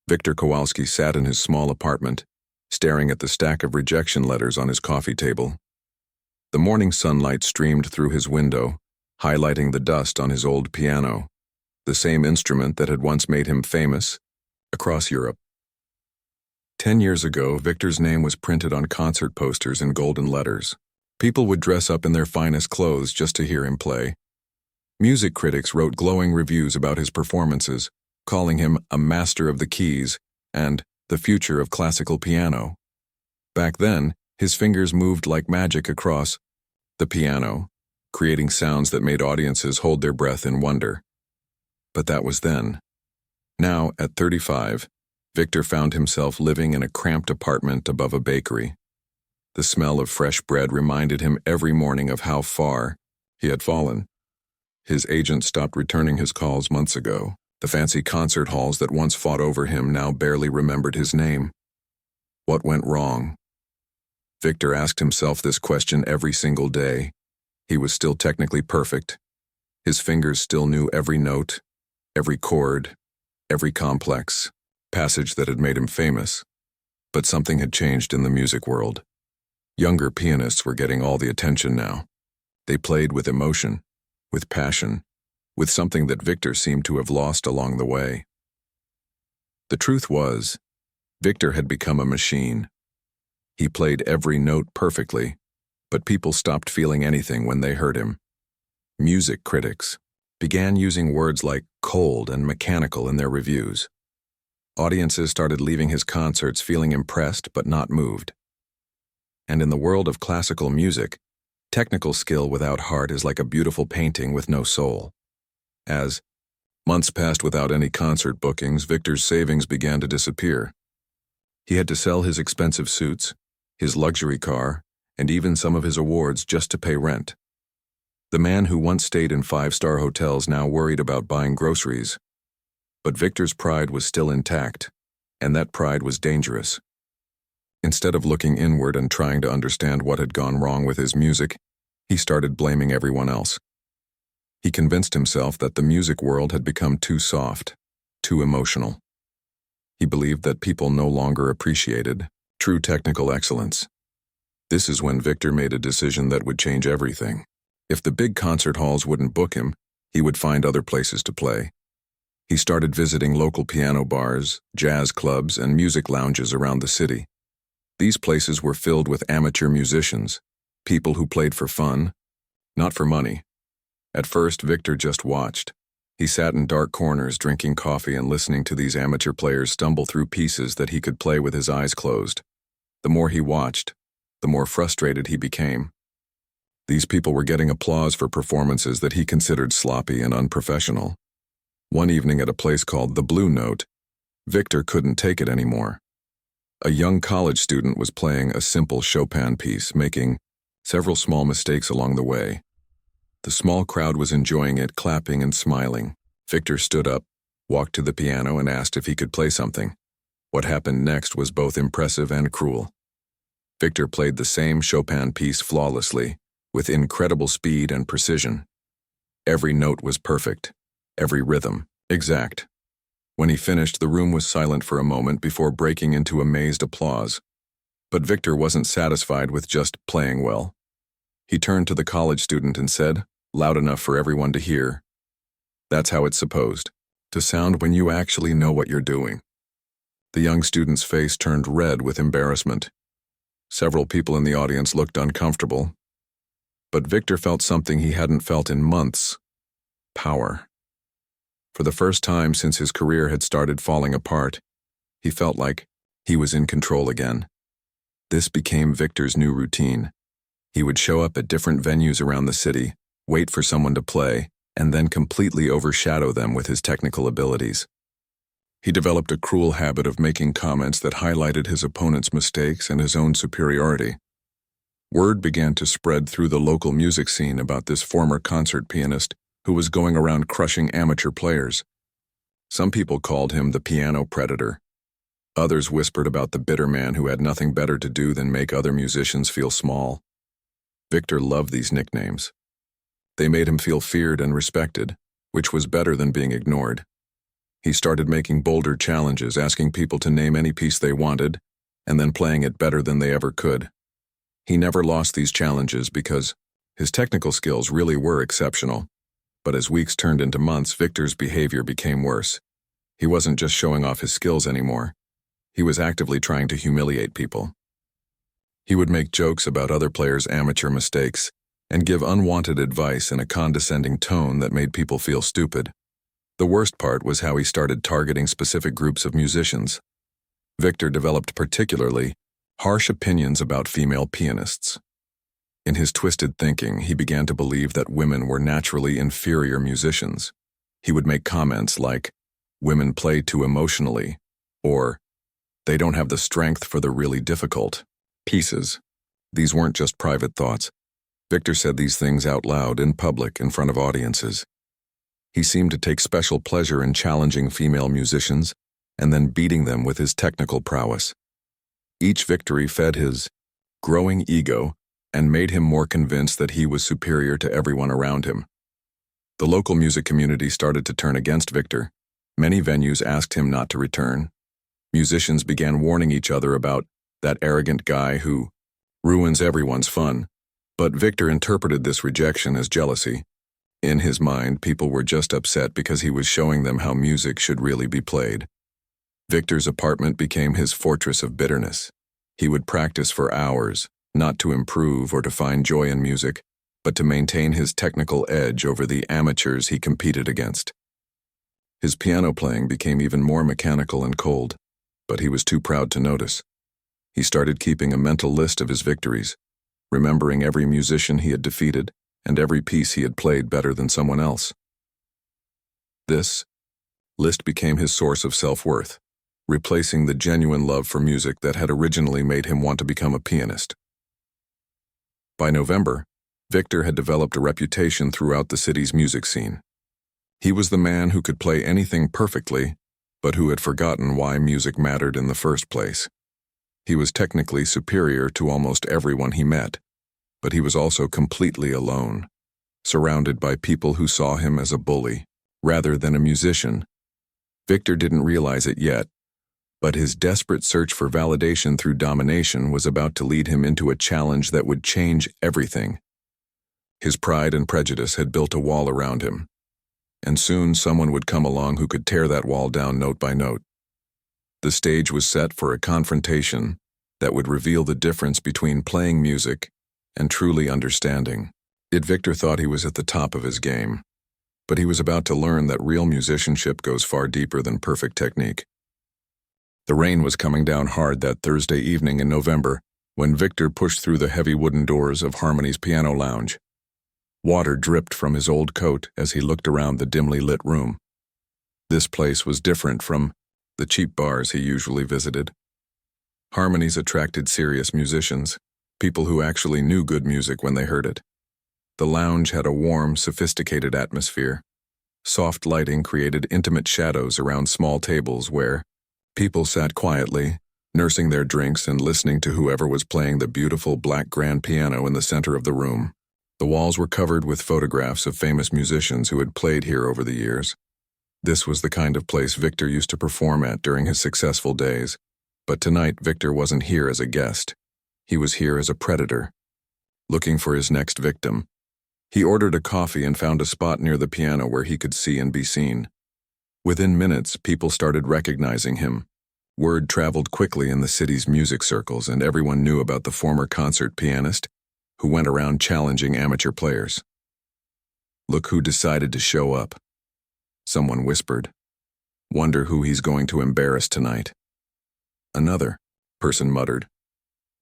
Victor Kowalski sat in his small apartment, staring at the stack of rejection letters on his coffee table. The morning sunlight streamed through his window, highlighting the dust on his old piano, the same instrument that had once made him famous across Europe. 10 years ago, Victor's name was printed on concert posters in golden letters. People would dress up in their finest clothes just to hear him play. Music critics wrote glowing reviews about his performances, calling him a master of the keys and the future of classical piano. Back then, his fingers moved like magic across the piano, creating sounds that made audiences hold their breath in wonder. But that was then. Now, at 35, Victor found himself living in a cramped apartment above a bakery. The smell of fresh bread reminded him every morning of how far he had fallen. His agent stopped returning his calls months ago. The fancy concert halls that once fought over him now barely remembered his name. What went wrong? Victor asked himself this question every single day. He was still technically perfect. His fingers still knew every note, every chord, every complex passage that had made him famous. But something had changed in the music world. Younger pianists were getting all the attention now. They played with emotion, with passion, with something that Victor seemed to have lost along the way. The truth was, Victor had become a machine. He played every note perfectly, but people stopped feeling anything when they heard him. Music critics began using words like cold and mechanical in their reviews. Audiences started leaving his concerts feeling impressed but not moved. And in the world of classical music, technical skill without heart is like a beautiful painting with no soul. As months passed without any concert bookings, Victor's savings began to disappear. He had to sell his expensive suits, his luxury car, and even some of his awards just to pay rent. The man who once stayed in five-star hotels now worried about buying groceries. But Victor's pride was still intact, and that pride was dangerous. Instead of looking inward and trying to understand what had gone wrong with his music, he started blaming everyone else. He convinced himself that the music world had become too soft, too emotional. He believed that people no longer appreciated true technical excellence. This is when Victor made a decision that would change everything. If the big concert halls wouldn't book him, he would find other places to play. He started visiting local piano bars, jazz clubs, and music lounges around the city. These places were filled with amateur musicians, people who played for fun, not for money. At first, Victor just watched. He sat in dark corners drinking coffee and listening to these amateur players stumble through pieces that he could play with his eyes closed. The more he watched, the more frustrated he became. These people were getting applause for performances that he considered sloppy and unprofessional. One evening at a place called the Blue Note, Victor couldn't take it anymore. A young college student was playing a simple Chopin piece, making several small mistakes along the way. The small crowd was enjoying it, clapping and smiling. Victor stood up, walked to the piano, and asked if he could play something. What happened next was both impressive and cruel. Victor played the same Chopin piece flawlessly, with incredible speed and precision. Every note was perfect, every rhythm exact. When he finished, the room was silent for a moment before breaking into amazed applause. But Victor wasn't satisfied with just playing well. He turned to the college student and said, loud enough for everyone to hear, "That's how it's supposed to sound when you actually know what you're doing." The young student's face turned red with embarrassment. Several people in the audience looked uncomfortable. But Victor felt something he hadn't felt in months: power. For the first time since his career had started falling apart, he felt like he was in control again. This became Victor's new routine. He would show up at different venues around the city, wait for someone to play, and then completely overshadow them with his technical abilities. He developed a cruel habit of making comments that highlighted his opponent's mistakes and his own superiority. Word began to spread through the local music scene about this former concert pianist who was going around crushing amateur players. Some people called him the piano predator. Others whispered about the bitter man who had nothing better to do than make other musicians feel small. Victor loved these nicknames. They made him feel feared and respected, which was better than being ignored. He started making bolder challenges, asking people to name any piece they wanted, and then playing it better than they ever could. He never lost these challenges because his technical skills really were exceptional. But as weeks turned into months, Victor's behavior became worse. He wasn't just showing off his skills anymore. He was actively trying to humiliate people. He would make jokes about other players' amateur mistakes and give unwanted advice in a condescending tone that made people feel stupid. The worst part was how he started targeting specific groups of musicians. Victor developed particularly harsh opinions about female pianists. In his twisted thinking, he began to believe that women were naturally inferior musicians. He would make comments like, "Women play too emotionally," or, "They don't have the strength for the really difficult pieces." These weren't just private thoughts. Victor said these things out loud in public in front of audiences. He seemed to take special pleasure in challenging female musicians and then beating them with his technical prowess. Each victory fed his growing ego and made him more convinced that he was superior to everyone around him. The local music community started to turn against Victor. Many venues asked him not to return. Musicians began warning each other about that arrogant guy who ruins everyone's fun. But Victor interpreted this rejection as jealousy. In his mind, people were just upset because he was showing them how music should really be played. Victor's apartment became his fortress of bitterness. He would practice for hours, not to improve or to find joy in music, but to maintain his technical edge over the amateurs he competed against. His piano playing became even more mechanical and cold, but he was too proud to notice. He started keeping a mental list of his victories, remembering every musician he had defeated and every piece he had played better than someone else. This list became his source of self-worth, replacing the genuine love for music that had originally made him want to become a pianist. By November, Victor had developed a reputation throughout the city's music scene. He was the man who could play anything perfectly, but who had forgotten why music mattered in the first place. He was technically superior to almost everyone he met, but he was also completely alone, surrounded by people who saw him as a bully, rather than a musician. Victor didn't realize it yet, but his desperate search for validation through domination was about to lead him into a challenge that would change everything. His pride and prejudice had built a wall around him, and soon someone would come along who could tear that wall down note by note. The stage was set for a confrontation that would reveal the difference between playing music and truly understanding it. Victor thought he was at the top of his game, but he was about to learn that real musicianship goes far deeper than perfect technique. The rain was coming down hard that Thursday evening in November when Victor pushed through the heavy wooden doors of Harmony's piano lounge. Water dripped from his old coat as he looked around the dimly lit room. This place was different from the cheap bars he usually visited. Harmony's attracted serious musicians, people who actually knew good music when they heard it. The lounge had a warm, sophisticated atmosphere. Soft lighting created intimate shadows around small tables where people sat quietly, nursing their drinks and listening to whoever was playing the beautiful black grand piano in the center of the room. The walls were covered with photographs of famous musicians who had played here over the years. This was the kind of place Victor used to perform at during his successful days. But tonight, Victor wasn't here as a guest. He was here as a predator, looking for his next victim. He ordered a coffee and found a spot near the piano where he could see and be seen. Within minutes, people started recognizing him. Word traveled quickly in the city's music circles, and everyone knew about the former concert pianist who went around challenging amateur players. "Look who decided to show up," someone whispered. "Wonder who he's going to embarrass tonight." Another person muttered.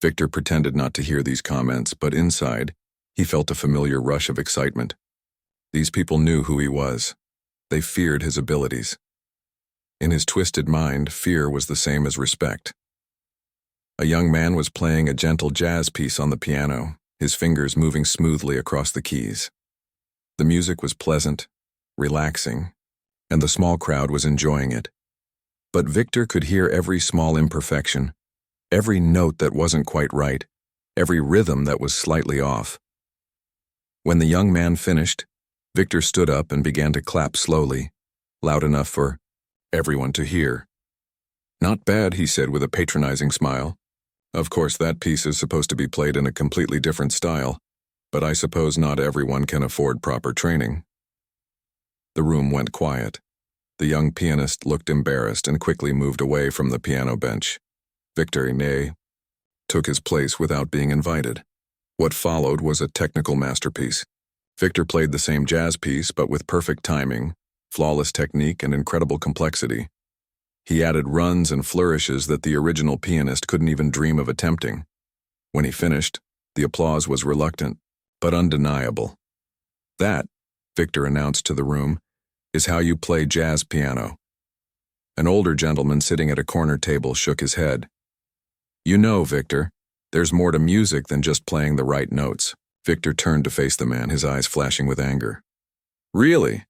Victor pretended not to hear these comments, but inside, he felt a familiar rush of excitement. These people knew who he was. They feared his abilities. In his twisted mind, fear was the same as respect. A young man was playing a gentle jazz piece on the piano, his fingers moving smoothly across the keys. The music was pleasant, relaxing, and the small crowd was enjoying it. But Victor could hear every small imperfection, every note that wasn't quite right, every rhythm that was slightly off. When the young man finished, Victor stood up and began to clap slowly, loud enough for everyone to hear. "Not bad," he said with a patronizing smile. "Of course, that piece is supposed to be played in a completely different style, but I suppose not everyone can afford proper training." The room went quiet. The young pianist looked embarrassed and quickly moved away from the piano bench. Victor took his place without being invited. What followed was a technical masterpiece. Victor played the same jazz piece, but with perfect timing, flawless technique, and incredible complexity. He added runs and flourishes that the original pianist couldn't even dream of attempting. When he finished, the applause was reluctant, but undeniable. "That," Victor announced to the room, "is how you play jazz piano." An older gentleman sitting at a corner table shook his head. "You know, Victor, there's more to music than just playing the right notes." Victor turned to face the man, his eyes flashing with anger. "Really?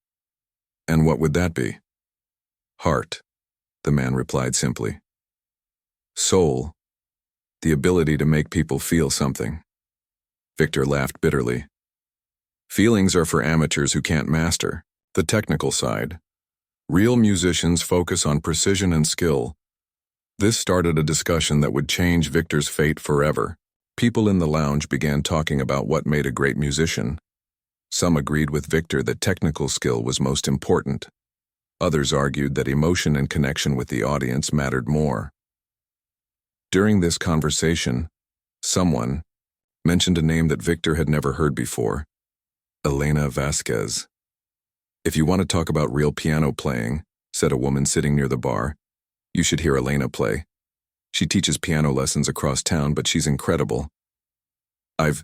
And what would that be?" "Heart," the man replied simply. "Soul, the ability to make people feel something." Victor laughed bitterly. "Feelings are for amateurs who can't master the technical side. Real musicians focus on precision and skill." This started a discussion that would change Victor's fate forever. People in the lounge began talking about what made a great musician. Some agreed with Victor that technical skill was most important. Others argued that emotion and connection with the audience mattered more. During this conversation, someone mentioned a name that Victor had never heard before: Elena Vasquez. "If you want to talk about real piano playing," said a woman sitting near the bar, "you should hear Elena play. She teaches piano lessons across town, but she's incredible." "I've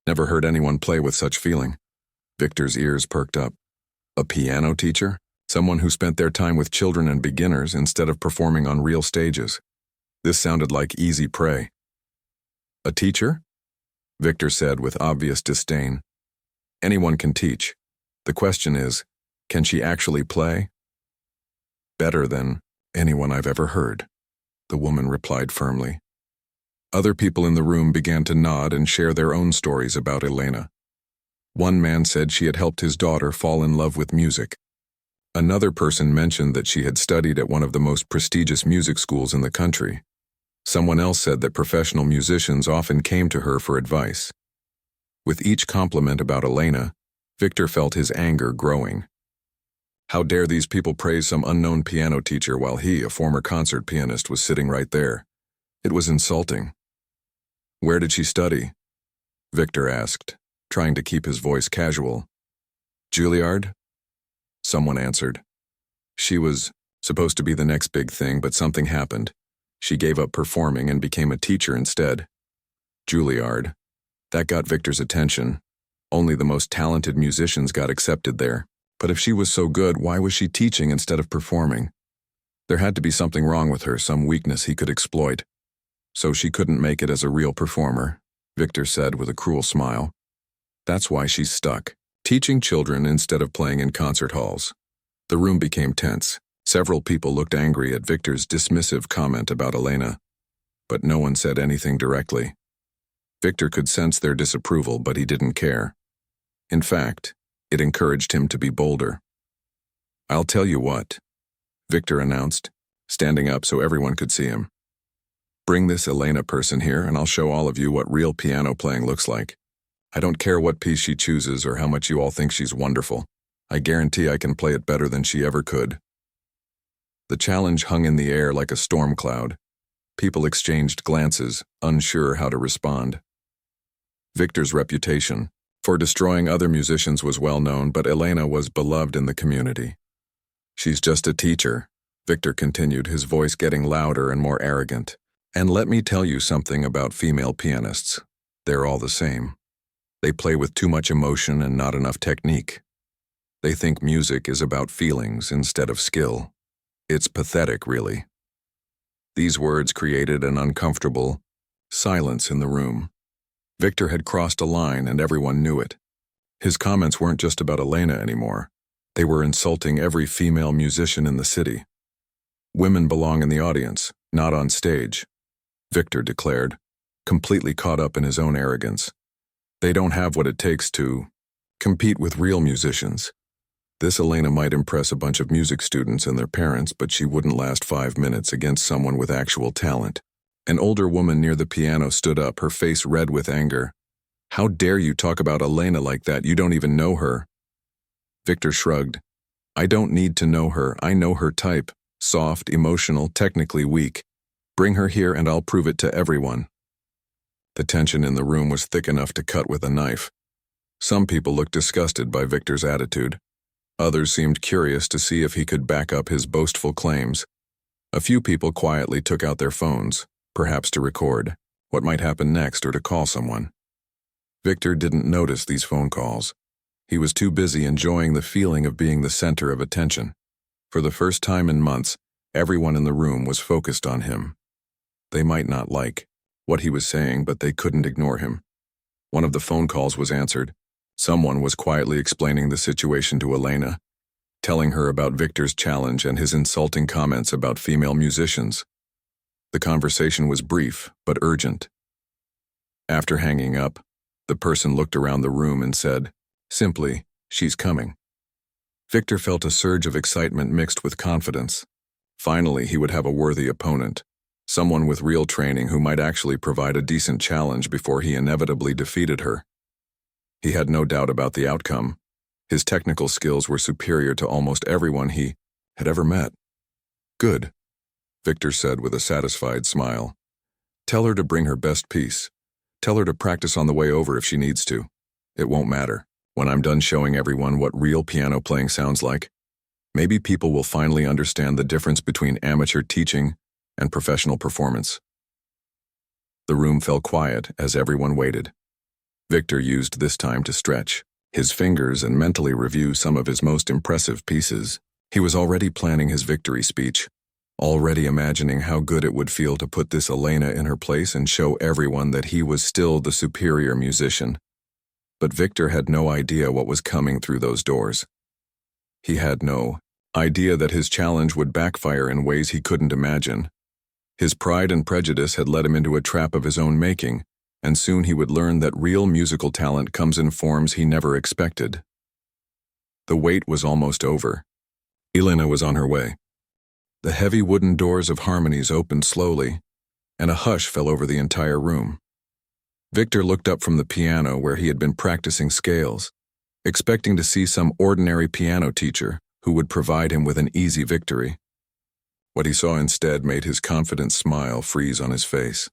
never heard anyone play with such feeling." Victor's ears perked up. A piano teacher? Someone who spent their time with children and beginners instead of performing on real stages. This sounded like easy prey. "A teacher?" Victor said with obvious disdain. "Anyone can teach. The question is, can she actually play?" "Better than anyone I've ever heard," the woman replied firmly. Other people in the room began to nod and share their own stories about Elena. One man said she had helped his daughter fall in love with music. Another person mentioned that she had studied at one of the most prestigious music schools in the country. Someone else said that professional musicians often came to her for advice. With each compliment about Elena, Victor felt his anger growing. How dare these people praise some unknown piano teacher while he, a former concert pianist, was sitting right there? It was insulting. "Where did she study?" Victor asked, trying to keep his voice casual. "Juilliard?" Someone answered. "She was supposed to be the next big thing, but something happened. She gave up performing and became a teacher instead." Juilliard. That got Victor's attention. Only the most talented musicians got accepted there. But if she was so good, why was she teaching instead of performing? There had to be something wrong with her, some weakness he could exploit. "So she couldn't make it as a real performer," Victor said with a cruel smile. "That's why she's stuck, teaching children instead of playing in concert halls." The room became tense. Several people looked angry at Victor's dismissive comment about Elena, but no one said anything directly. Victor could sense their disapproval, but he didn't care. In fact, it encouraged him to be bolder. "I'll tell you what," Victor announced, standing up so everyone could see him. "Bring this Elena person here and I'll show all of you what real piano playing looks like. I don't care what piece she chooses or how much you all think she's wonderful. I guarantee I can play it better than she ever could." The challenge hung in the air like a storm cloud. People exchanged glances, unsure how to respond. Victor's reputation for destroying other musicians was well known, but Elena was beloved in the community. "She's just a teacher," Victor continued, his voice getting louder and more arrogant. "And let me tell you something about female pianists. They're all the same. They play with too much emotion and not enough technique. They think music is about feelings instead of skill. It's pathetic, really." These words created an uncomfortable silence in the room. Victor had crossed a line and everyone knew it. His comments weren't just about Elena anymore. They were insulting every female musician in the city. "Women belong in the audience, not on stage," Victor declared, completely caught up in his own arrogance. "They don't have what it takes to compete with real musicians. This Elena might impress a bunch of music students and their parents, but she wouldn't last 5 minutes against someone with actual talent. An older woman near the piano stood up, her face red with anger. "How dare you talk about Elena like that? You don't even know her." Victor shrugged. "I don't need to know her. I know her type. Soft, emotional, technically weak. Bring her here and I'll prove it to everyone." The tension in the room was thick enough to cut with a knife. Some people looked disgusted by Victor's attitude. Others seemed curious to see if he could back up his boastful claims. A few people quietly took out their phones, perhaps to record what might happen next or to call someone. Victor didn't notice these phone calls. He was too busy enjoying the feeling of being the center of attention. For the first time in months, everyone in the room was focused on him. They might not like what he was saying, but they couldn't ignore him. One of the phone calls was answered. Someone was quietly explaining the situation to Elena, telling her about Victor's challenge and his insulting comments about female musicians. The conversation was brief, but urgent. After hanging up, the person looked around the room and said, simply, "She's coming." Victor felt a surge of excitement mixed with confidence. Finally, he would have a worthy opponent, someone with real training who might actually provide a decent challenge before he inevitably defeated her. He had no doubt about the outcome. His technical skills were superior to almost everyone he had ever met. "Good," Victor said with a satisfied smile. "Tell her to bring her best piece. Tell her to practice on the way over if she needs to. It won't matter. When I'm done showing everyone what real piano playing sounds like, maybe people will finally understand the difference between amateur teaching and professional performance." The room fell quiet as everyone waited. Victor used this time to stretch his fingers and mentally review some of his most impressive pieces. He was already planning his victory speech, already imagining how good it would feel to put this Elena in her place and show everyone that he was still the superior musician. But Victor had no idea what was coming through those doors. He had no idea that his challenge would backfire in ways he couldn't imagine. His pride and prejudice had led him into a trap of his own making, and soon he would learn that real musical talent comes in forms he never expected. The wait was almost over. Elena was on her way. The heavy wooden doors of harmonies opened slowly, and a hush fell over the entire room. Victor looked up from the piano where he had been practicing scales, expecting to see some ordinary piano teacher who would provide him with an easy victory. What he saw instead made his confident smile freeze on his face.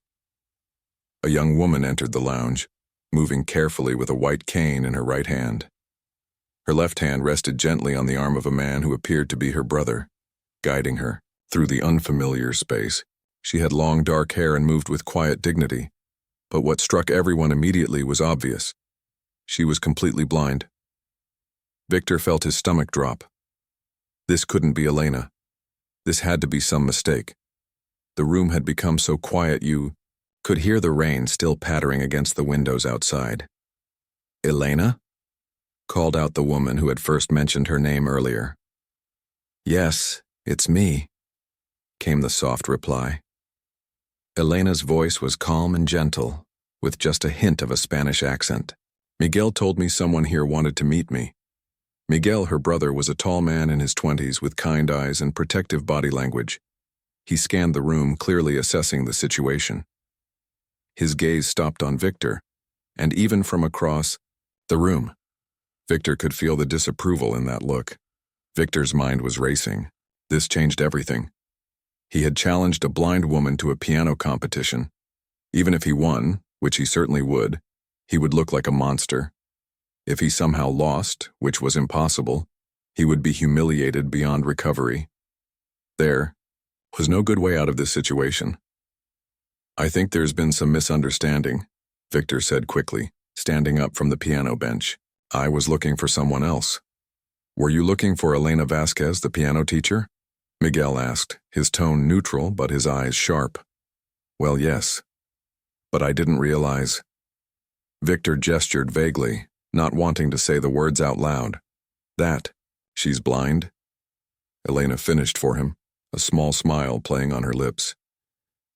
A young woman entered the lounge, moving carefully with a white cane in her right hand. Her left hand rested gently on the arm of a man who appeared to be her brother, guiding her through the unfamiliar space. She had long dark hair and moved with quiet dignity, but what struck everyone immediately was obvious. She was completely blind. Victor felt his stomach drop. This couldn't be Elena. This had to be some mistake. The room had become so quiet you could hear the rain still pattering against the windows outside. "Elena?" called out the woman who had first mentioned her name earlier. "Yes, it's me," came the soft reply. Elena's voice was calm and gentle, with just a hint of a Spanish accent. "Miguel told me someone here wanted to meet me." Miguel, her brother, was a tall man in his 20s with kind eyes and protective body language. He scanned the room, clearly assessing the situation. His gaze stopped on Victor, and even from across the room, Victor could feel the disapproval in that look. Victor's mind was racing. This changed everything. He had challenged a blind woman to a piano competition. Even if he won, which he certainly would, he would look like a monster. If he somehow lost, which was impossible, he would be humiliated beyond recovery. There was no good way out of this situation. "I think there's been some misunderstanding," Victor said quickly, standing up from the piano bench. "I was looking for someone else." "Were you looking for Elena Vasquez, the piano teacher?" Miguel asked, his tone neutral but his eyes sharp. "Well, yes. But I didn't realize." Victor gestured vaguely, not wanting to say the words out loud. "That, she's blind?" Elena finished for him, a small smile playing on her lips.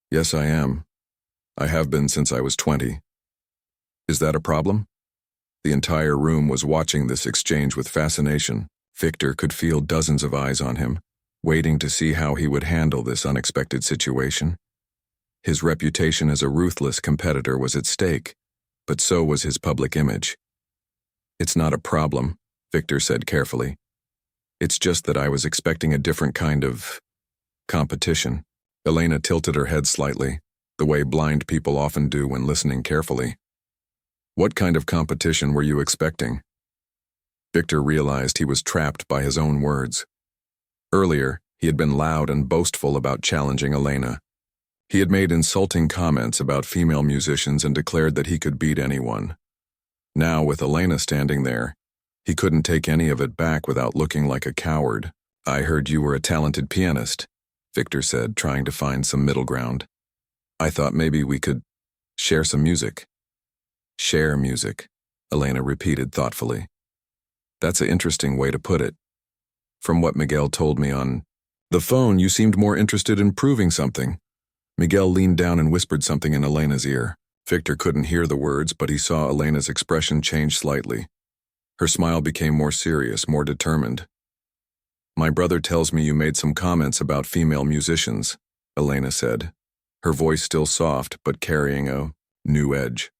"Yes, I am. I have been since I was 20. Is that a problem?" The entire room was watching this exchange with fascination. Victor could feel dozens of eyes on him, waiting to see how he would handle this unexpected situation. His reputation as a ruthless competitor was at stake, but so was his public image. "It's not a problem," Victor said carefully. "It's just that I was expecting a different kind of competition." Elena tilted her head slightly, the way blind people often do when listening carefully. "What kind of competition were you expecting?" Victor realized he was trapped by his own words. Earlier, he had been loud and boastful about challenging Elena. He had made insulting comments about female musicians and declared that he could beat anyone. Now, with Elena standing there, he couldn't take any of it back without looking like a coward. "I heard you were a talented pianist," Victor said, trying to find some middle ground. "I thought maybe we could share some music." "Share music," Elena repeated thoughtfully. "That's an interesting way to put it. From what Miguel told me on the phone, you seemed more interested in proving something." Miguel leaned down and whispered something in Elena's ear. Victor couldn't hear the words, but he saw Elena's expression change slightly. Her smile became more serious, more determined. "My brother tells me you made some comments about female musicians," Elena said, her voice still soft but carrying a new edge.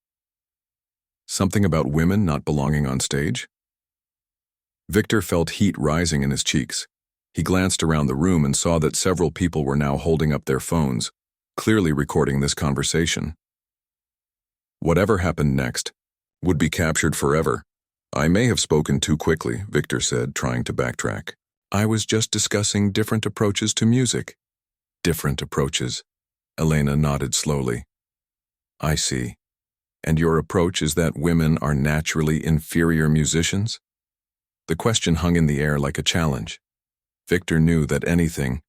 "Something about women not belonging on stage?" Victor felt heat rising in his cheeks. He glanced around the room and saw that several people were now holding up their phones, clearly recording this conversation. Whatever happened next would be captured forever. "I may have spoken too quickly," Victor said, trying to backtrack. "I was just discussing different approaches to music." "Different approaches?" Elena nodded slowly. "I see. And your approach is that women are naturally inferior musicians?" The question hung in the air like a challenge. Victor knew that anything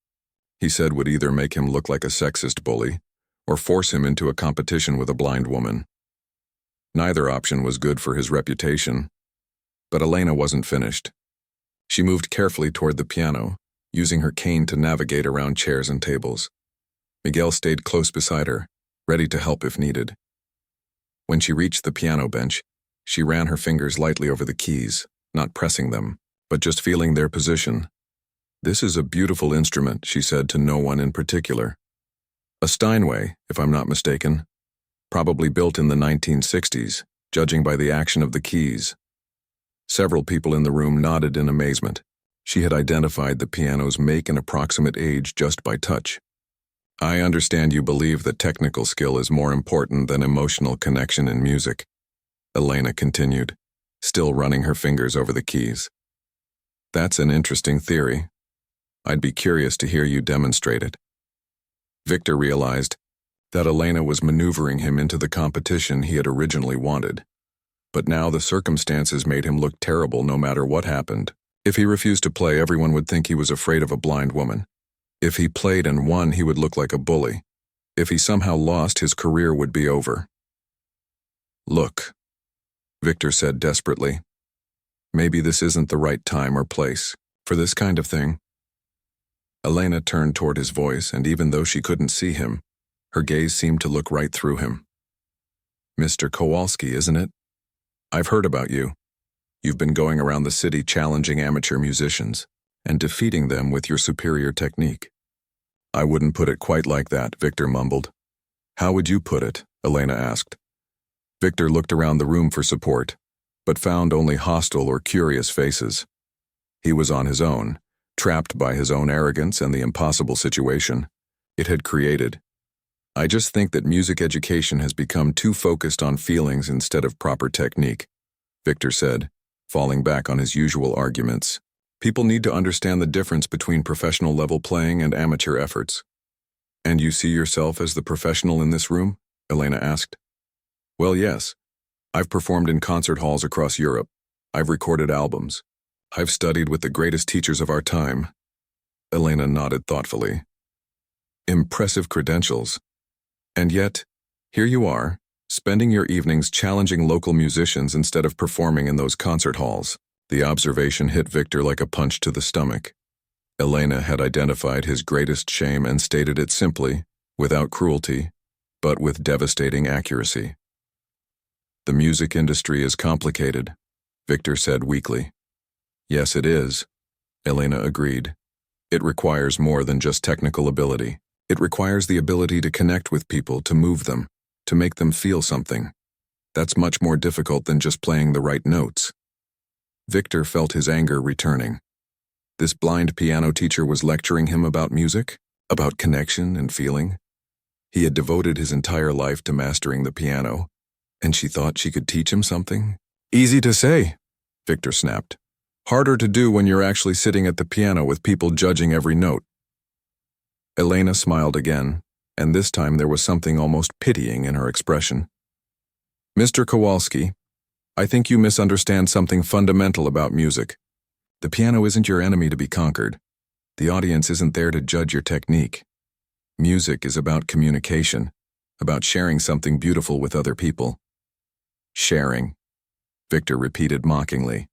he said would either make him look like a sexist bully or force him into a competition with a blind woman. Neither option was good for his reputation. But Elena wasn't finished. She moved carefully toward the piano, using her cane to navigate around chairs and tables. Miguel stayed close beside her, ready to help if needed. When she reached the piano bench, she ran her fingers lightly over the keys, not pressing them, but just feeling their position. "This is a beautiful instrument," she said to no one in particular. "A Steinway, if I'm not mistaken. Probably built in the 1960s, judging by the action of the keys." Several people in the room nodded in amazement. She had identified the piano's make and approximate age just by touch. "I understand you believe that technical skill is more important than emotional connection in music," Elena continued, still running her fingers over the keys. "That's an interesting theory. I'd be curious to hear you demonstrate it." Victor realized that Elena was maneuvering him into the competition he had originally wanted. But now the circumstances made him look terrible no matter what happened. If he refused to play, everyone would think he was afraid of a blind woman. If he played and won, he would look like a bully. If he somehow lost, his career would be over. "Look," Victor said desperately. "Maybe this isn't the right time or place for this kind of thing." Elena turned toward his voice, and even though she couldn't see him, her gaze seemed to look right through him. "Mr. Kowalski, isn't it? I've heard about you. You've been going around the city challenging amateur musicians and defeating them with your superior technique." "I wouldn't put it quite like that," Victor mumbled. "How would you put it?" Elena asked. Victor looked around the room for support, but found only hostile or curious faces. He was on his own, trapped by his own arrogance and the impossible situation it had created. "I just think that music education has become too focused on feelings instead of proper technique," Victor said, falling back on his usual arguments. "People need to understand the difference between professional-level playing and amateur efforts." "And you see yourself as the professional in this room?" Elena asked. "Well, yes. I've performed in concert halls across Europe. I've recorded albums. I've studied with the greatest teachers of our time." Elena nodded thoughtfully. "Impressive credentials. And yet, here you are, spending your evenings challenging local musicians instead of performing in those concert halls." The observation hit Victor like a punch to the stomach. Elena had identified his greatest shame and stated it simply, without cruelty, but with devastating accuracy. "The music industry is complicated," Victor said weakly. "Yes, it is," Elena agreed. It requires more than just technical ability. It requires the ability to connect with people, to move them, to make them feel something. That's much more difficult than just playing the right notes. Victor felt his anger returning. This blind piano teacher was lecturing him about music, about connection and feeling. He had devoted his entire life to mastering the piano, and she thought she could teach him something? Easy to say, Victor snapped. Harder to do when you're actually sitting at the piano with people judging every note. Elena smiled again, and this time there was something almost pitying in her expression. Mr. Kowalski, I think you misunderstand something fundamental about music. The piano isn't your enemy to be conquered. The audience isn't there to judge your technique. Music is about communication, about sharing something beautiful with other people. Sharing, Victor repeated mockingly.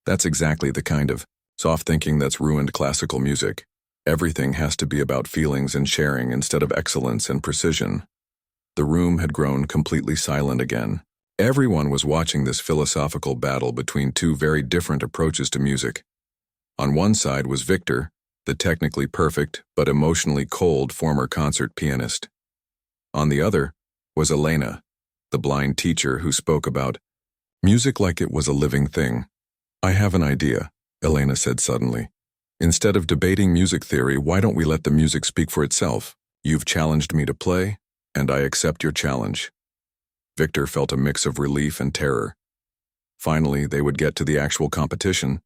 That's exactly the kind of soft thinking that's ruined classical music. Everything has to be about feelings and sharing instead of excellence and precision. The room had grown completely silent again. Everyone was watching this philosophical battle between two very different approaches to music. On one side was Victor, the technically perfect but emotionally cold former concert pianist. On the other was Elena, the blind teacher who spoke about music like it was a living thing. I have an idea, Elena said suddenly. Instead of debating music theory, why don't we let the music speak for itself? You've challenged me to play, and I accept your challenge. Victor felt a mix of relief and terror. Finally, they would get to the actual competition,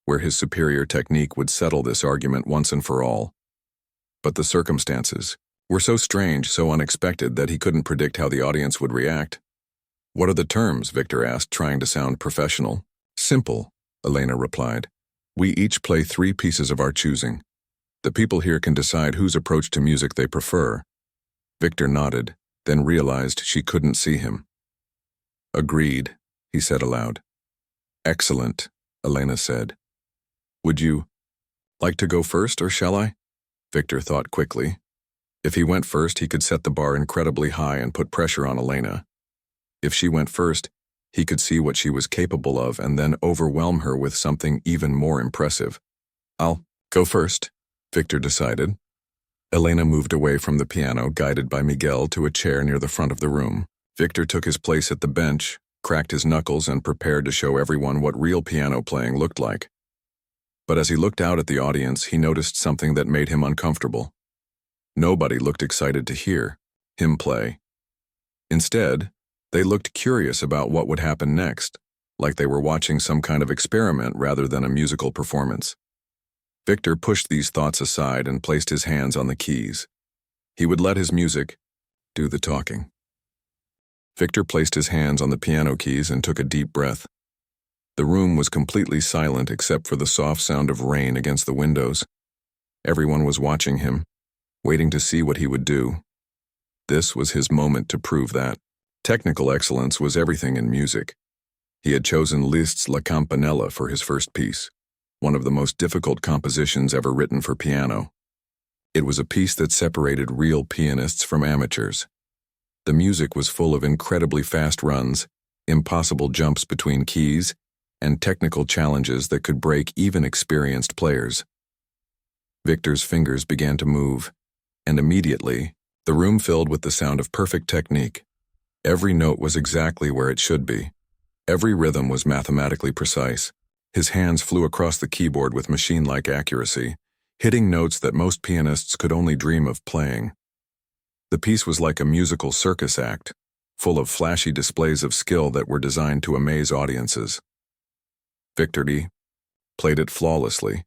where his superior technique would settle this argument once and for all. But the circumstances were so strange, so unexpected, that he couldn't predict how the audience would react. What are the terms? Victor asked, trying to sound professional. Simple, Elena replied. We each play 3 pieces of our choosing. The people here can decide whose approach to music they prefer. Victor nodded, then realized she couldn't see him. Agreed, he said aloud. Excellent, Elena said. Would you like to go first, or shall I? Victor thought quickly. If he went first, he could set the bar incredibly high and put pressure on Elena. If she went first, he could see what she was capable of and then overwhelm her with something even more impressive. I'll go first, Victor decided. Elena moved away from the piano, guided by Miguel, to a chair near the front of the room. Victor took his place at the bench, cracked his knuckles, and prepared to show everyone what real piano playing looked like. But as he looked out at the audience, he noticed something that made him uncomfortable. Nobody looked excited to hear him play. Instead, they looked curious about what would happen next, like they were watching some kind of experiment rather than a musical performance. Victor pushed these thoughts aside and placed his hands on the keys. He would let his music do the talking. Victor placed his hands on the piano keys and took a deep breath. The room was completely silent except for the soft sound of rain against the windows. Everyone was watching him, waiting to see what he would do. This was his moment to prove that technical excellence was everything in music. He had chosen Liszt's La Campanella for his first piece, one of the most difficult compositions ever written for piano. It was a piece that separated real pianists from amateurs. The music was full of incredibly fast runs, impossible jumps between keys, and technical challenges that could break even experienced players. Victor's fingers began to move, and immediately, the room filled with the sound of perfect technique. Every note was exactly where it should be. Every rhythm was mathematically precise. His hands flew across the keyboard with machine-like accuracy, hitting notes that most pianists could only dream of playing. The piece was like a musical circus act, full of flashy displays of skill that were designed to amaze audiences. Victor played it flawlessly,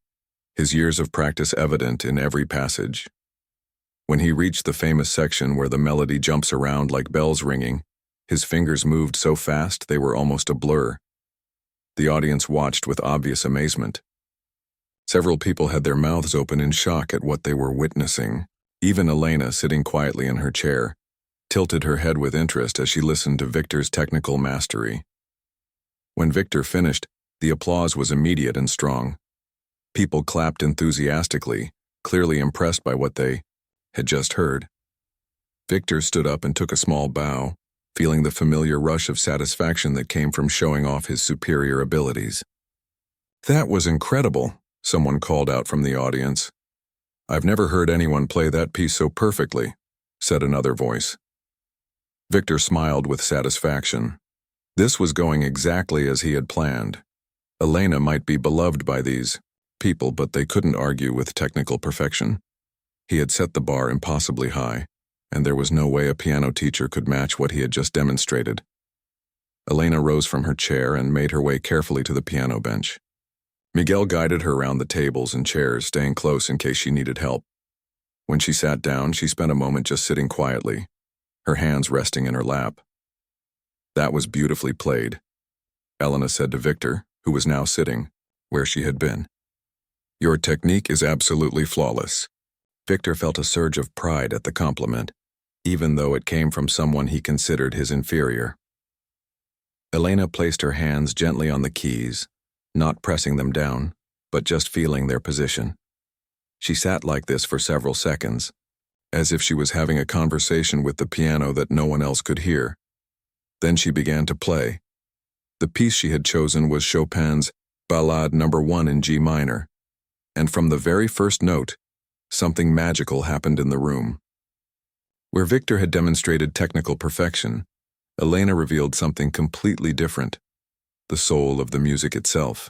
his years of practice evident in every passage. When he reached the famous section where the melody jumps around like bells ringing, his fingers moved so fast they were almost a blur. The audience watched with obvious amazement. Several people had their mouths open in shock at what they were witnessing. Even Elena, sitting quietly in her chair, tilted her head with interest as she listened to Victor's technical mastery. When Victor finished, the applause was immediate and strong. People clapped enthusiastically, clearly impressed by what they had just heard. Victor stood up and took a small bow, feeling the familiar rush of satisfaction that came from showing off his superior abilities. That was incredible, someone called out from the audience. "I've never heard anyone play that piece so perfectly," said another voice. Victor smiled with satisfaction. This was going exactly as he had planned. Elena might be beloved by these people, but they couldn't argue with technical perfection. He had set the bar impossibly high, and there was no way a piano teacher could match what he had just demonstrated. Elena rose from her chair and made her way carefully to the piano bench. Miguel guided her around the tables and chairs, staying close in case she needed help. When she sat down, she spent a moment just sitting quietly, her hands resting in her lap. "That was beautifully played," Elena said to Victor, who was now sitting where she had been. "Your technique is absolutely flawless." Victor felt a surge of pride at the compliment, even though it came from someone he considered his inferior. Elena placed her hands gently on the keys, not pressing them down, but just feeling their position. She sat like this for several seconds, as if she was having a conversation with the piano that no one else could hear. Then she began to play. The piece she had chosen was Chopin's Ballade No. 1 in G minor, and from the very first note, something magical happened in the room. Where Victor had demonstrated technical perfection, Elena revealed something completely different, the soul of the music itself.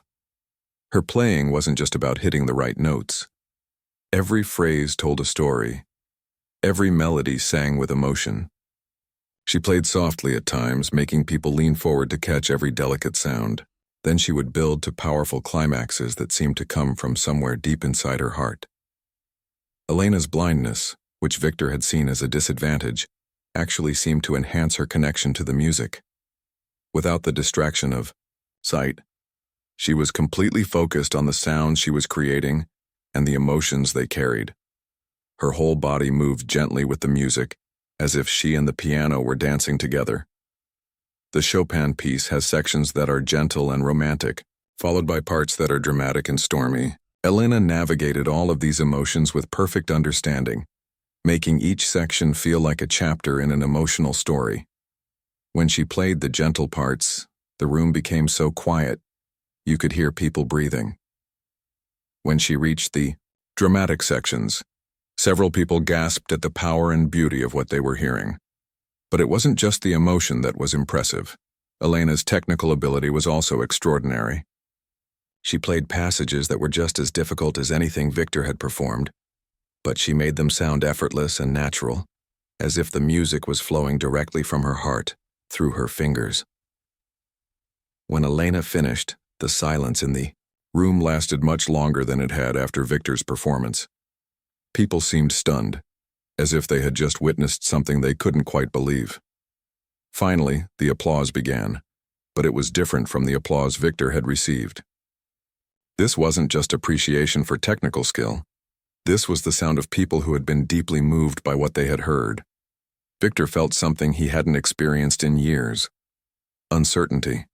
Her playing wasn't just about hitting the right notes. Every phrase told a story. Every melody sang with emotion. She played softly at times, making people lean forward to catch every delicate sound. Then she would build to powerful climaxes that seemed to come from somewhere deep inside her heart. Elena's blindness, which Victor had seen as a disadvantage, actually seemed to enhance her connection to the music. Without the distraction of sight, she was completely focused on the sounds she was creating and the emotions they carried. Her whole body moved gently with the music, as if she and the piano were dancing together. The Chopin piece has sections that are gentle and romantic, followed by parts that are dramatic and stormy. Elena navigated all of these emotions with perfect understanding, making each section feel like a chapter in an emotional story. When she played the gentle parts, the room became so quiet, you could hear people breathing. When she reached the dramatic sections, several people gasped at the power and beauty of what they were hearing. But it wasn't just the emotion that was impressive. Elena's technical ability was also extraordinary. She played passages that were just as difficult as anything Victor had performed, but she made them sound effortless and natural, as if the music was flowing directly from her heart, through her fingers. When Elena finished, the silence in the room lasted much longer than it had after Victor's performance. People seemed stunned, as if they had just witnessed something they couldn't quite believe. Finally, the applause began, but it was different from the applause Victor had received. This wasn't just appreciation for technical skill. This was the sound of people who had been deeply moved by what they had heard. Victor felt something he hadn't experienced in years: uncertainty.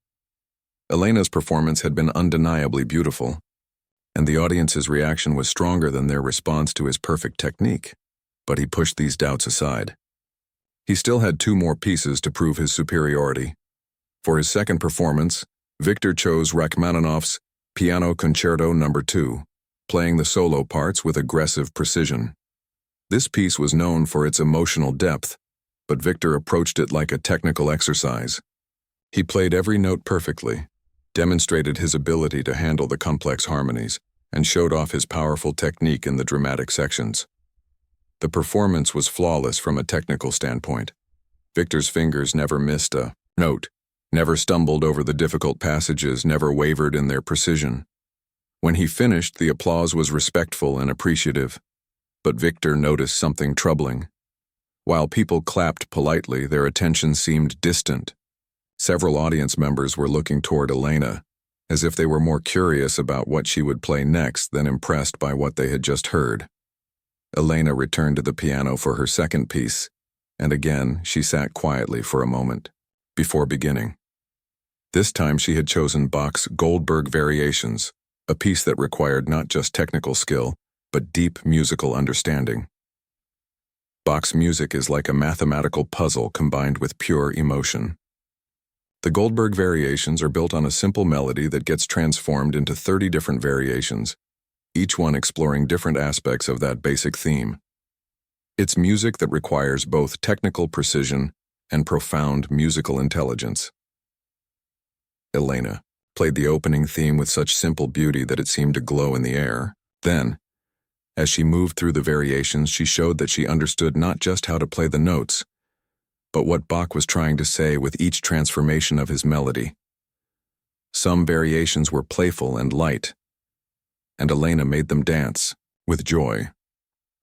Elena's performance had been undeniably beautiful, and the audience's reaction was stronger than their response to his perfect technique. But he pushed these doubts aside. He still had 2 more pieces to prove his superiority. For his second performance, Victor chose Rachmaninoff's Piano Concerto No. 2, playing the solo parts with aggressive precision. This piece was known for its emotional depth, but Victor approached it like a technical exercise. He played every note perfectly, demonstrated his ability to handle the complex harmonies, and showed off his powerful technique in the dramatic sections. The performance was flawless from a technical standpoint. Victor's fingers never missed a note, never stumbled over the difficult passages, never wavered in their precision. When he finished, the applause was respectful and appreciative. But Victor noticed something troubling. While people clapped politely, their attention seemed distant. Several audience members were looking toward Elena, as if they were more curious about what she would play next than impressed by what they had just heard. Elena returned to the piano for her second piece, and again she sat quietly for a moment, before beginning. This time she had chosen Bach's Goldberg Variations, a piece that required not just technical skill, but deep musical understanding. Bach's music is like a mathematical puzzle combined with pure emotion. The Goldberg Variations are built on a simple melody that gets transformed into 30 different variations, each one exploring different aspects of that basic theme. It's music that requires both technical precision and profound musical intelligence. Elena played the opening theme with such simple beauty that it seemed to glow in the air. Then, as she moved through the variations, she showed that she understood not just how to play the notes, but what Bach was trying to say with each transformation of his melody. Some variations were playful and light, and Elena made them dance with joy.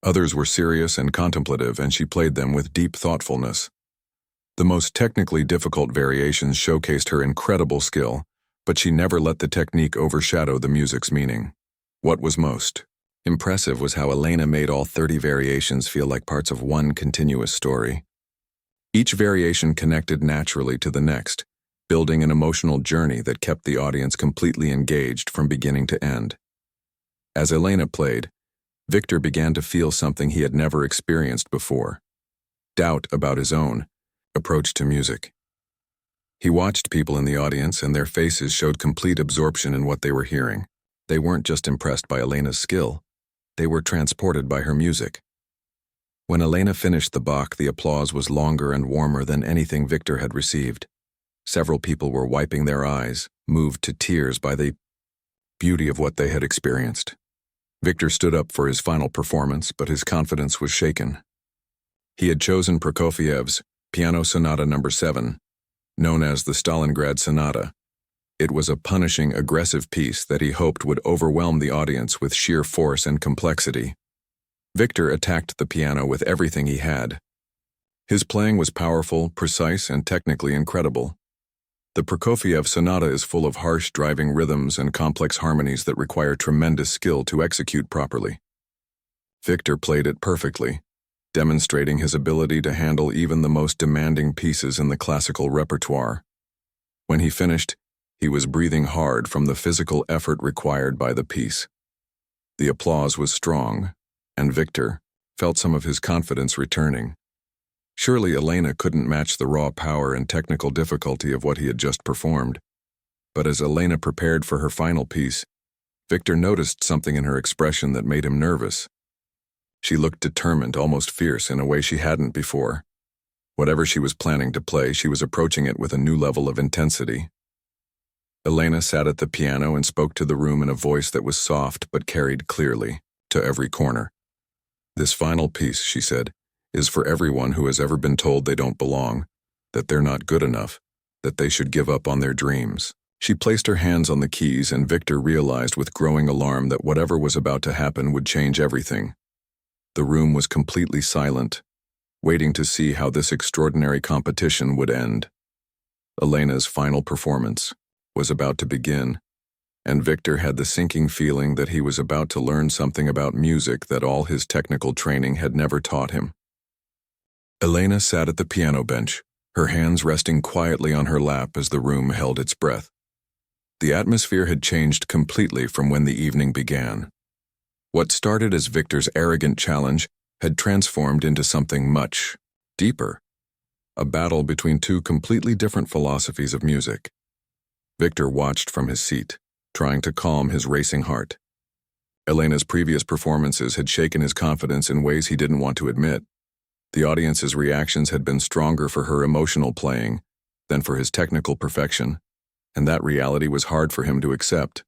Others were serious and contemplative, and she played them with deep thoughtfulness. The most technically difficult variations showcased her incredible skill, but she never let the technique overshadow the music's meaning. What was most impressive was how Elena made all 30 variations feel like parts of one continuous story. Each variation connected naturally to the next, building an emotional journey that kept the audience completely engaged from beginning to end. As Elena played, Victor began to feel something he had never experienced before: doubt about his own approach to music. He watched people in the audience, and their faces showed complete absorption in what they were hearing. They weren't just impressed by Elena's skill, they were transported by her music. When Elena finished the Bach, the applause was longer and warmer than anything Victor had received. Several people were wiping their eyes, moved to tears by the beauty of what they had experienced. Victor stood up for his final performance, but his confidence was shaken. He had chosen Prokofiev's Piano Sonata No. 7, known as the Stalingrad Sonata. It was a punishing, aggressive piece that he hoped would overwhelm the audience with sheer force and complexity. Victor attacked the piano with everything he had. His playing was powerful, precise, and technically incredible. The Prokofiev Sonata is full of harsh, driving rhythms and complex harmonies that require tremendous skill to execute properly. Victor played it perfectly, demonstrating his ability to handle even the most demanding pieces in the classical repertoire. When he finished, he was breathing hard from the physical effort required by the piece. The applause was strong, and Victor felt some of his confidence returning. Surely Elena couldn't match the raw power and technical difficulty of what he had just performed. But as Elena prepared for her final piece, Victor noticed something in her expression that made him nervous. She looked determined, almost fierce, in a way she hadn't before. Whatever she was planning to play, she was approaching it with a new level of intensity. Elena sat at the piano and spoke to the room in a voice that was soft but carried clearly to every corner. "This final piece," she said, "is for everyone who has ever been told they don't belong, that they're not good enough, that they should give up on their dreams." She placed her hands on the keys, and Victor realized with growing alarm that whatever was about to happen would change everything. The room was completely silent, waiting to see how this extraordinary competition would end. Elena's final performance was about to begin, and Victor had the sinking feeling that he was about to learn something about music that all his technical training had never taught him. Elena sat at the piano bench, her hands resting quietly on her lap as the room held its breath. The atmosphere had changed completely from when the evening began. What started as Victor's arrogant challenge had transformed into something much deeper, a battle between two completely different philosophies of music. Victor watched from his seat, trying to calm his racing heart. Elena's previous performances had shaken his confidence in ways he didn't want to admit. The audience's reactions had been stronger for her emotional playing than for his technical perfection, and that reality was hard for him to accept.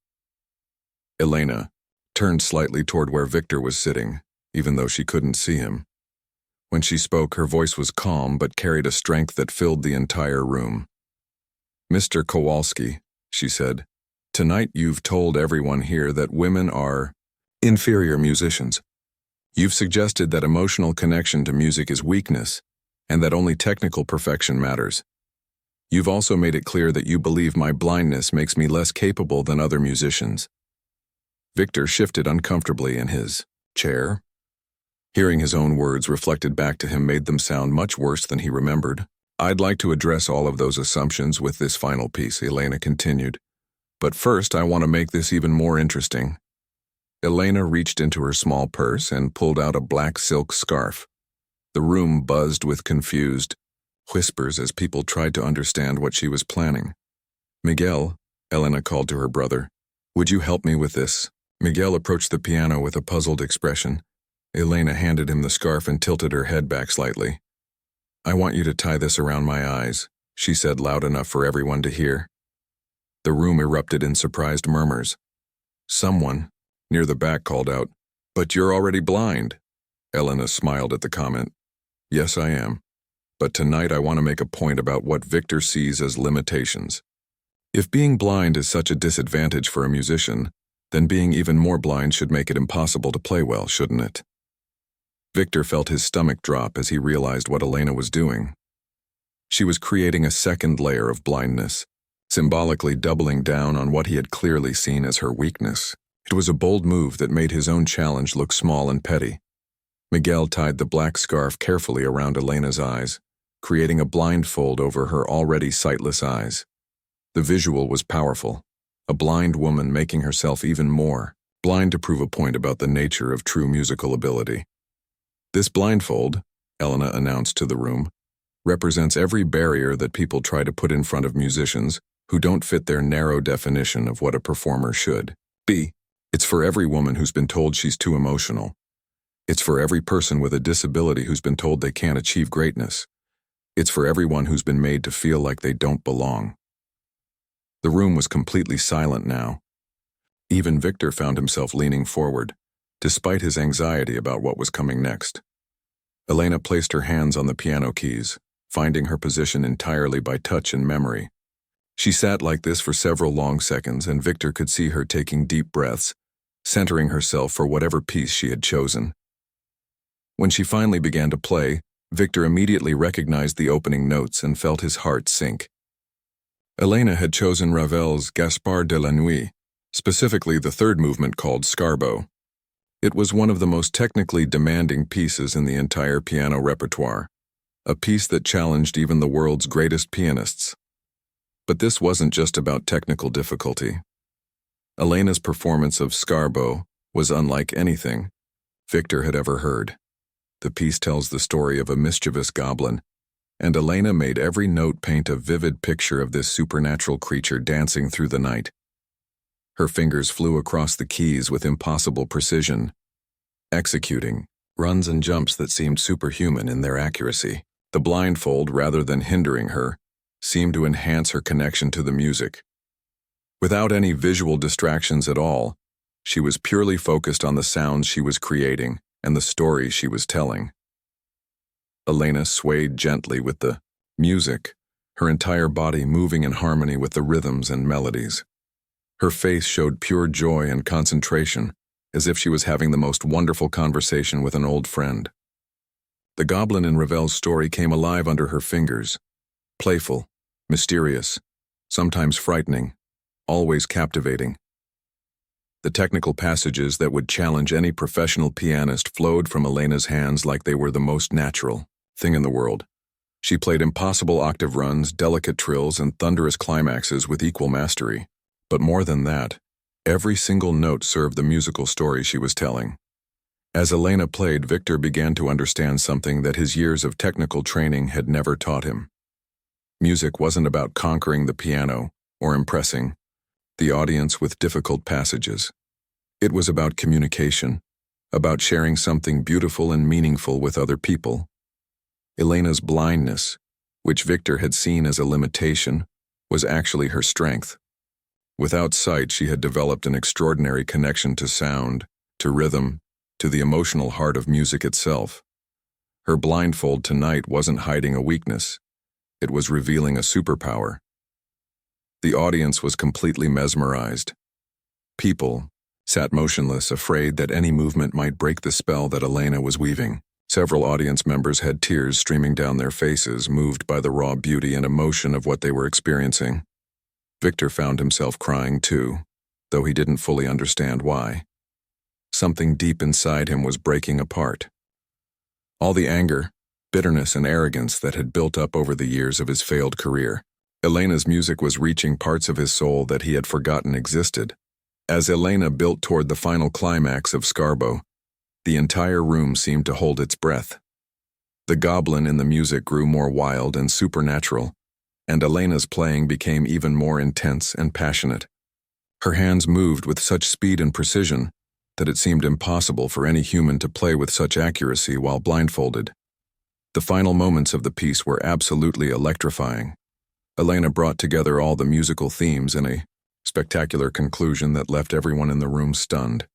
Elena turned slightly toward where Victor was sitting, even though she couldn't see him. When she spoke, her voice was calm but carried a strength that filled the entire room. "Mr. Kowalski," she said, "tonight you've told everyone here that women are inferior musicians. You've suggested that emotional connection to music is weakness, and that only technical perfection matters. You've also made it clear that you believe my blindness makes me less capable than other musicians." Victor shifted uncomfortably in his chair. Hearing his own words reflected back to him made them sound much worse than he remembered. "I'd like to address all of those assumptions with this final piece," Elena continued. "But first, I want to make this even more interesting." Elena reached into her small purse and pulled out a black silk scarf. The room buzzed with confused whispers as people tried to understand what she was planning. "Miguel," Elena called to her brother, "would you help me with this?" Miguel approached the piano with a puzzled expression. Elena handed him the scarf and tilted her head back slightly. "I want you to tie this around my eyes," she said loud enough for everyone to hear. The room erupted in surprised murmurs. Someone, near the back, called out, "But you're already blind." Elena smiled at the comment. "Yes, I am. But tonight I want to make a point about what Victor sees as limitations. If being blind is such a disadvantage for a musician, then being even more blind should make it impossible to play well, shouldn't it?" Victor felt his stomach drop as he realized what Elena was doing. She was creating a second layer of blindness, symbolically doubling down on what he had clearly seen as her weakness. It was a bold move that made his own challenge look small and petty. Miguel tied the black scarf carefully around Elena's eyes, creating a blindfold over her already sightless eyes. The visual was powerful, a blind woman making herself even more blind to prove a point about the nature of true musical ability. "This blindfold," Elena announced to the room, "represents every barrier that people try to put in front of musicians who don't fit their narrow definition of what a performer should be. It's for every woman who's been told she's too emotional. It's for every person with a disability who's been told they can't achieve greatness. It's for everyone who's been made to feel like they don't belong." The room was completely silent now. Even Victor found himself leaning forward, despite his anxiety about what was coming next. Elena placed her hands on the piano keys, finding her position entirely by touch and memory. She sat like this for several long seconds, and Victor could see her taking deep breaths, centering herself for whatever piece she had chosen. When she finally began to play, Victor immediately recognized the opening notes and felt his heart sink. Elena had chosen Ravel's Gaspard de la Nuit, specifically the third movement called Scarbo. It was one of the most technically demanding pieces in the entire piano repertoire, a piece that challenged even the world's greatest pianists. But this wasn't just about technical difficulty. Elena's performance of Scarbo was unlike anything Victor had ever heard. The piece tells the story of a mischievous goblin, and Elena made every note paint a vivid picture of this supernatural creature dancing through the night. Her fingers flew across the keys with impossible precision, executing runs and jumps that seemed superhuman in their accuracy. The blindfold, rather than hindering her, seemed to enhance her connection to the music. Without any visual distractions at all, she was purely focused on the sounds she was creating and the story she was telling. Elena swayed gently with the music, her entire body moving in harmony with the rhythms and melodies. Her face showed pure joy and concentration, as if she was having the most wonderful conversation with an old friend. The goblin in Ravel's story came alive under her fingers, playful, mysterious, sometimes frightening, always captivating. The technical passages that would challenge any professional pianist flowed from Elena's hands like they were the most natural thing in the world. She played impossible octave runs, delicate trills, and thunderous climaxes with equal mastery. But more than that, every single note served the musical story she was telling. As Elena played, Victor began to understand something that his years of technical training had never taught him. Music wasn't about conquering the piano or impressing the audience with difficult passages. It was about communication, about sharing something beautiful and meaningful with other people. Elena's blindness, which Victor had seen as a limitation, was actually her strength. Without sight, she had developed an extraordinary connection to sound, to rhythm, to the emotional heart of music itself. Her blindfold tonight wasn't hiding a weakness. It was revealing a superpower. The audience was completely mesmerized. People sat motionless, afraid that any movement might break the spell that Elena was weaving. Several audience members had tears streaming down their faces, moved by the raw beauty and emotion of what they were experiencing. Victor found himself crying too, though he didn't fully understand why. Something deep inside him was breaking apart. All the anger, bitterness, and arrogance that had built up over the years of his failed career. Elena's music was reaching parts of his soul that he had forgotten existed. As Elena built toward the final climax of Scarbo, the entire room seemed to hold its breath. The goblin in the music grew more wild and supernatural, and Elena's playing became even more intense and passionate. Her hands moved with such speed and precision that it seemed impossible for any human to play with such accuracy while blindfolded. The final moments of the piece were absolutely electrifying. Elena brought together all the musical themes in a spectacular conclusion that left everyone in the room stunned.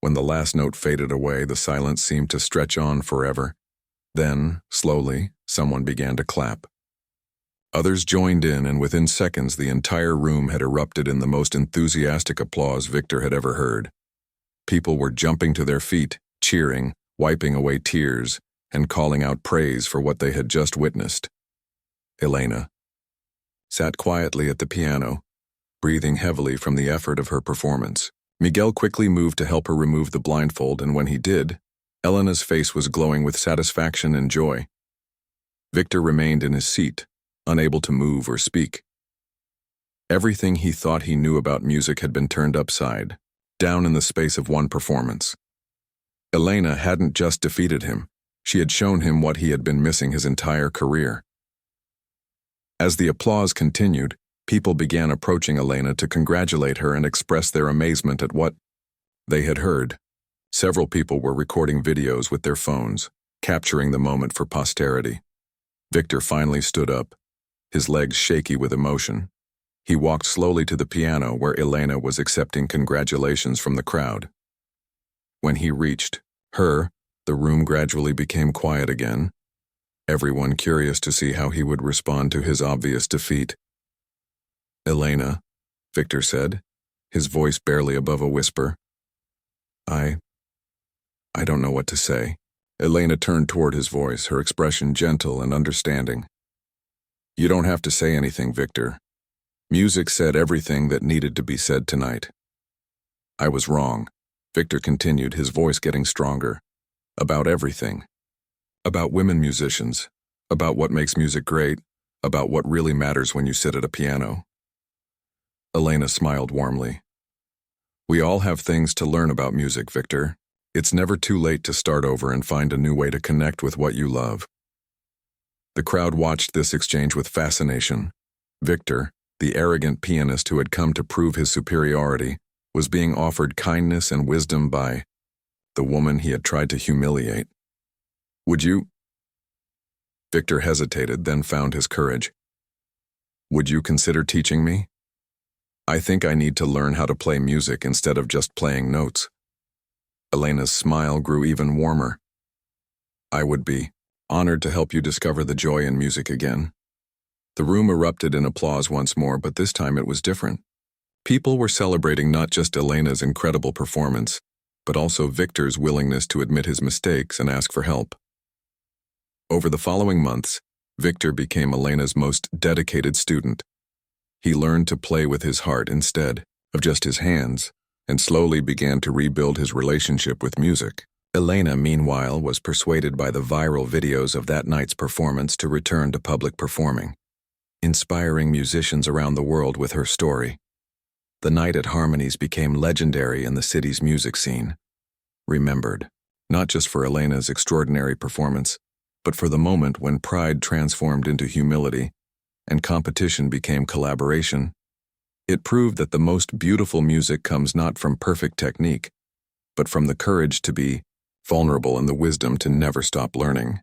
When the last note faded away, the silence seemed to stretch on forever. Then, slowly, someone began to clap. Others joined in, and within seconds the entire room had erupted in the most enthusiastic applause Victor had ever heard. People were jumping to their feet, cheering, wiping away tears, and calling out praise for what they had just witnessed. Elena sat quietly at the piano, breathing heavily from the effort of her performance. Miguel quickly moved to help her remove the blindfold, and when he did, Elena's face was glowing with satisfaction and joy. Victor remained in his seat, unable to move or speak. Everything he thought he knew about music had been turned upside down in the space of one performance. Elena hadn't just defeated him, she had shown him what he had been missing his entire career. As the applause continued, people began approaching Elena to congratulate her and express their amazement at what they had heard. Several people were recording videos with their phones, capturing the moment for posterity. Victor finally stood up, his legs shaky with emotion. He walked slowly to the piano where Elena was accepting congratulations from the crowd. When he reached her, the room gradually became quiet again, everyone curious to see how he would respond to his obvious defeat. "Elena," Victor said, his voice barely above a whisper. I don't know what to say." Elena turned toward his voice, her expression gentle and understanding. "You don't have to say anything, Victor. Music said everything that needed to be said tonight." "I was wrong," Victor continued, his voice getting stronger. "About everything. About women musicians, about what makes music great, about what really matters when you sit at a piano." Elena smiled warmly. "We all have things to learn about music, Victor. It's never too late to start over and find a new way to connect with what you love." The crowd watched this exchange with fascination. Victor, the arrogant pianist who had come to prove his superiority, was being offered kindness and wisdom by the woman he had tried to humiliate. "Would you—" Victor hesitated, then found his courage. "Would you consider teaching me? I think I need to learn how to play music instead of just playing notes." Elena's smile grew even warmer. "I would be honored to help you discover the joy in music again." The room erupted in applause once more, but this time it was different. People were celebrating not just Elena's incredible performance, but also Victor's willingness to admit his mistakes and ask for help. Over the following months, Victor became Elena's most dedicated student. He learned to play with his heart instead of just his hands, and slowly began to rebuild his relationship with music. Elena, meanwhile, was persuaded by the viral videos of that night's performance to return to public performing, inspiring musicians around the world with her story. The night at Harmonies became legendary in the city's music scene, remembered, not just for Elena's extraordinary performance, but for the moment when pride transformed into humility and competition became collaboration. It proved that the most beautiful music comes not from perfect technique, but from the courage to be vulnerable and the wisdom to never stop learning.